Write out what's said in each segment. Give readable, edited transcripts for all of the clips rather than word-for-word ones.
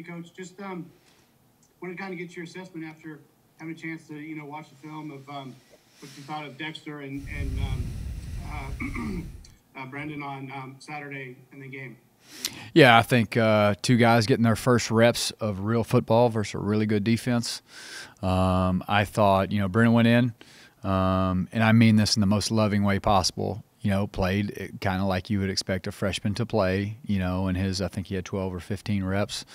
Hey, Coach, just want to kind of get your assessment after having a chance to, watch the film of what you thought of Dexter and Brendan on Saturday in the game. Yeah, I think two guys getting their first reps of real football versus a really good defense. I thought, Brendan went in, and I mean this in the most loving way possible. Played kind of like you would expect a freshman to play, in his, I think he had 12 or 15 reps.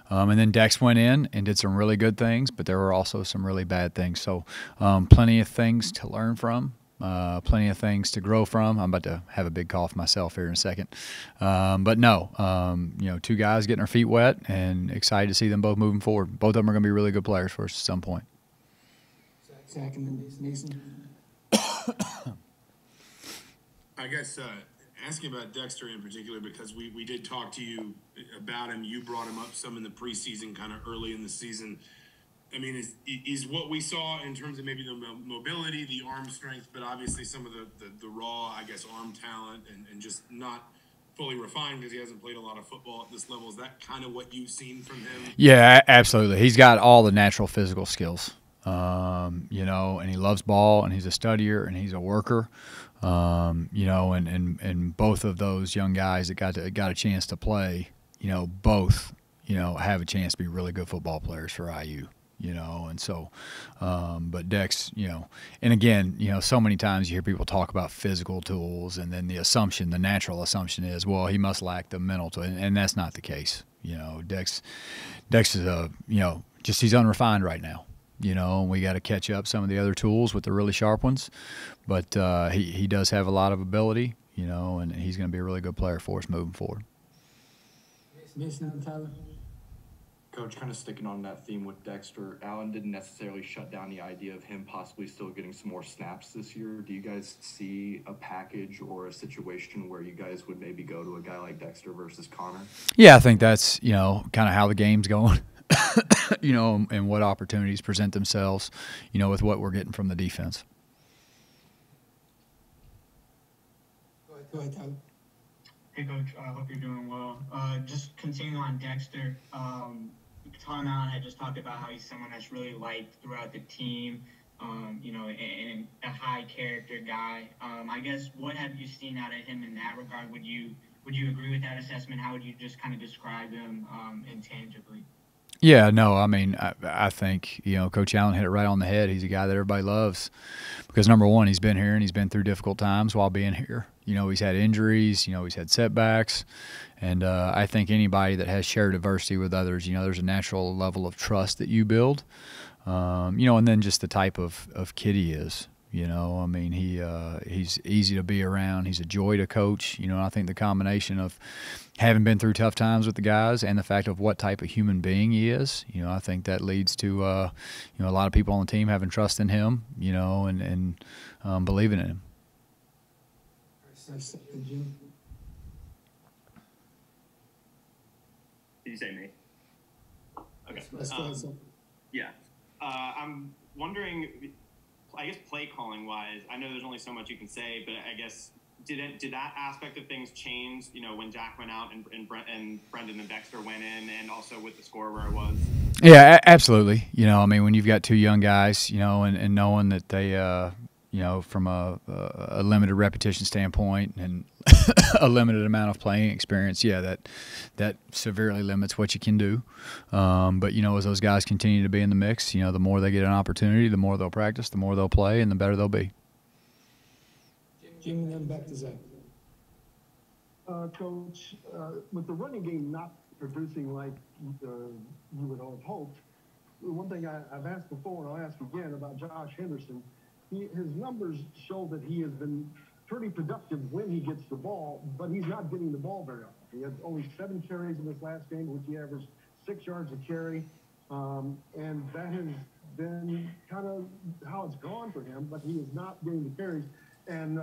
And then Dex went in and did some really good things, but there were also some really bad things. So plenty of things to learn from, plenty of things to grow from. I'm about to have a big cough myself here in a second. But no, two guys getting their feet wet and excited to see them both moving forward. Both of them are going to be really good players for us at some point. Zach and then Mason. I guess asking about Dexter in particular, because we did talk to you about him. You brought him up some in the preseason, kind of early in the season. I mean, is what we saw in terms of maybe the mobility, the arm strength, but obviously some of the raw, I guess, arm talent and just not fully refined because he hasn't played a lot of football at this level. Is that kind of what you've seen from him? Yeah, absolutely. He's got all the natural physical skills, and he loves ball, and he's a studier, and he's a worker. And both of those young guys that got a chance to play, both, have a chance to be really good football players for IU, and so, but Dex, and again, so many times you hear people talk about physical tools, and then the natural assumption is, well, he must lack the mental tool, and that's not the case. Dex is he's unrefined right now. And we got to catch up some of the other tools with the really sharp ones. But he does have a lot of ability, and he's going to be a really good player for us moving forward. Mason and Tyler. Coach, kind of sticking on that theme with Dexter, Allen didn't necessarily shut down the idea of him possibly still getting some more snaps this year. Do you guys see a package or a situation where you guys would maybe go to a guy like Dexter versus Connor? Yeah, I think that's, kind of how the game's going. And what opportunities present themselves, with what we're getting from the defense. Go ahead, Tyler. Hey, Coach. I hope you're doing well. Just continuing on Dexter, Tom Allen had just talked about how he's someone that's really liked throughout the team, and a high character guy. I guess what have you seen out of him in that regard? Would you agree with that assessment? How would you just kind of describe him intangibly? Yeah, no, I mean, I think, Coach Allen hit it right on the head. He's a guy that everybody loves because, number one, he's been here and he's been through difficult times while being here. He's had injuries, he's had setbacks. And I think anybody that has shared adversity with others, there's a natural level of trust that you build, and then just the type of kid he is. I mean, he's easy to be around. He's a joy to coach. I think the combination of having been through tough times with the guys and the fact of what type of human being he is, I think that leads to, a lot of people on the team having trust in him, and believing in him. Did you say me? Okay. Yeah. I'm wondering, I guess play calling wise, I know there's only so much you can say, but I guess did that aspect of things change, when Jack went out and Brendan and Dexter went in, and also with the score where it was? Yeah, absolutely. I mean, when you've got two young guys, and knowing that they, from a limited repetition standpoint and a limited amount of playing experience, yeah, that severely limits what you can do. But, as those guys continue to be in the mix, the more they get an opportunity, the more they'll practice, the more they'll play, and the better they'll be. Jimmy, then back to Zach. Coach, with the running game not producing like you would have hoped, one thing I've asked before and I'll ask again about Josh Henderson, his numbers show that he has been pretty productive when he gets the ball, but he's not getting the ball very often. He had only 7 carries in this last game, which he averaged 6 yards a carry, and that has been kind of how it's gone for him, but he is not getting the carries. And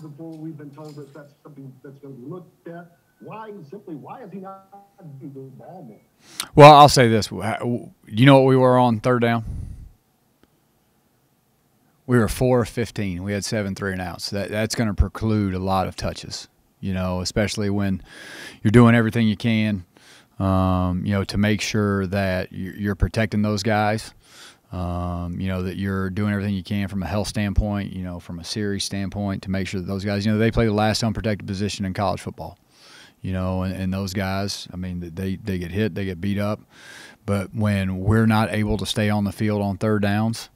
before we've been told that that's something that's going to be looked at. Why is he not getting the ball more? Well, I'll say this. You know what we were on third down? We were 4 of 15. We had 7 3-and-outs. That's going to preclude a lot of touches, especially when you're doing everything you can to make sure that you're protecting those guys. That you're doing everything you can from a health standpoint, from a series standpoint, to make sure that those guys, they play the last unprotected position in college football, and those guys, I mean, they get hit, they get beat up. But when we're not able to stay on the field on third downs,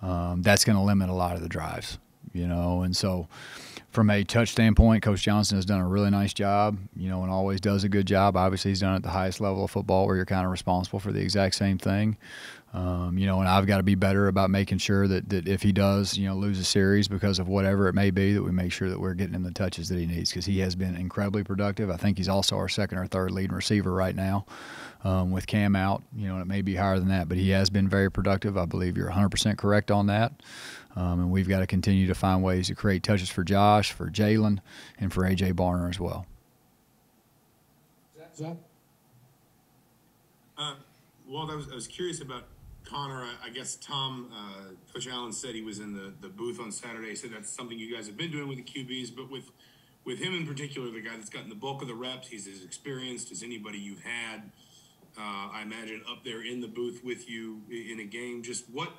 that's going to limit a lot of the drives, and so from a touch standpoint, Coach Johnson has done a really nice job, and always does a good job. Obviously, he's done it at the highest level of football where you're kind of responsible for the exact same thing. And I've got to be better about making sure that if he does, lose a series because of whatever it may be, that we make sure that we're getting him the touches that he needs, because he has been incredibly productive. I think he's also our second or third leading receiver right now with Cam out. And it may be higher than that, but he has been very productive. I believe you're 100% correct on that. And we've got to continue to find ways to create touches for Josh, for Jalen, and for A.J. Barner as well. Zach? Walt, I was curious about Connor. I guess Tom, Coach Allen said he was in the booth on Saturday. He said that's something you guys have been doing with the QBs, but with him in particular, the guy that's gotten the bulk of the reps, he's as experienced as anybody you've had, I imagine, up there in the booth with you in a game. Just what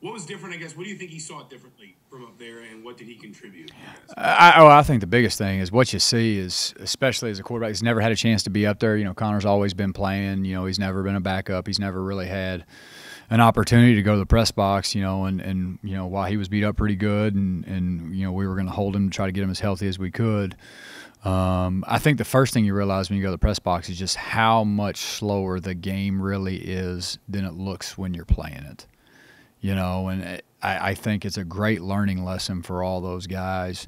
was different, I guess? What do you think he saw differently from up there, and what did he contribute? I think the biggest thing is what you see is, especially as a quarterback, he's never had a chance to be up there. Connor's always been playing. He's never been a backup. He's never really had an opportunity to go to the press box, and while he was beat up pretty good and we were going to hold him to try to get him as healthy as we could. I think the first thing you realize when you go to the press box is just how much slower the game really is than it looks when you're playing it. And I think it's a great learning lesson for all those guys.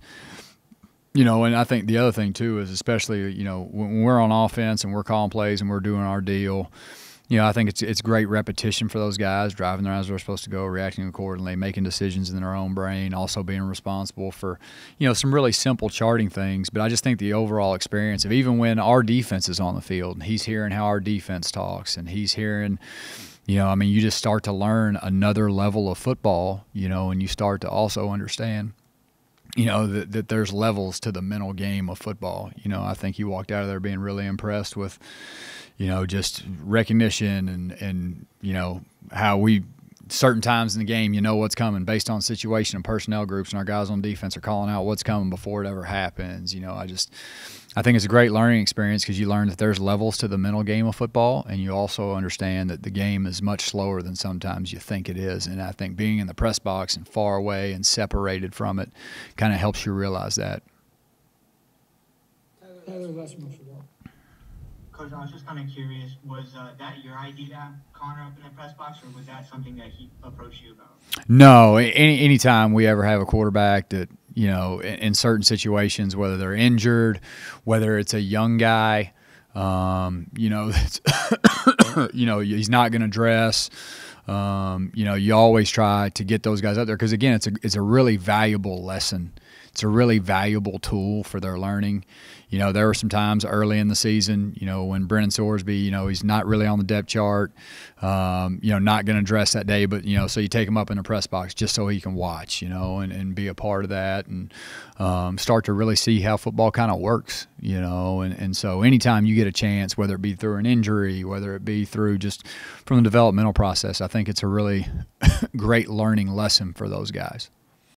And I think the other thing too is, especially, when we're on offense and we're calling plays and we're doing our deal, I think it's great repetition for those guys, driving their as they're supposed to go, reacting accordingly, making decisions in their own brain, also being responsible for, some really simple charting things. But I just think the overall experience of, even when our defense is on the field and he's hearing how our defense talks and he's hearing – you just start to learn another level of football, and you start to also understand, that there's levels to the mental game of football. I think you walked out of there being really impressed with, just recognition and how we certain times in the game, what's coming based on situation and personnel groups, and our guys on defense are calling out what's coming before it ever happens. I think it's a great learning experience, because you learn that there's levels to the mental game of football, and you also understand that the game is much slower than sometimes you think it is. And I think being in the press box and far away and separated from it kind of helps you realize that. Tyler Westman for that. Coach, I was just kind of curious, was that your idea to have Connor up in the press box, or was that something that he approached you about? No, anytime we ever have a quarterback that, in certain situations, whether they're injured, whether it's a young guy, that's, he's not going to dress. You always try to get those guys out there, because, again, it's a really valuable lesson. It's a really valuable tool for their learning. There were some times early in the season, when Brennan Sorsby, he's not really on the depth chart, not going to dress that day, but, so you take him up in the press box just so he can watch, and be a part of that, and start to really see how football kind of works, and so anytime you get a chance, whether it be through an injury, whether it be through just from the developmental process, I think it's a really great learning lesson for those guys.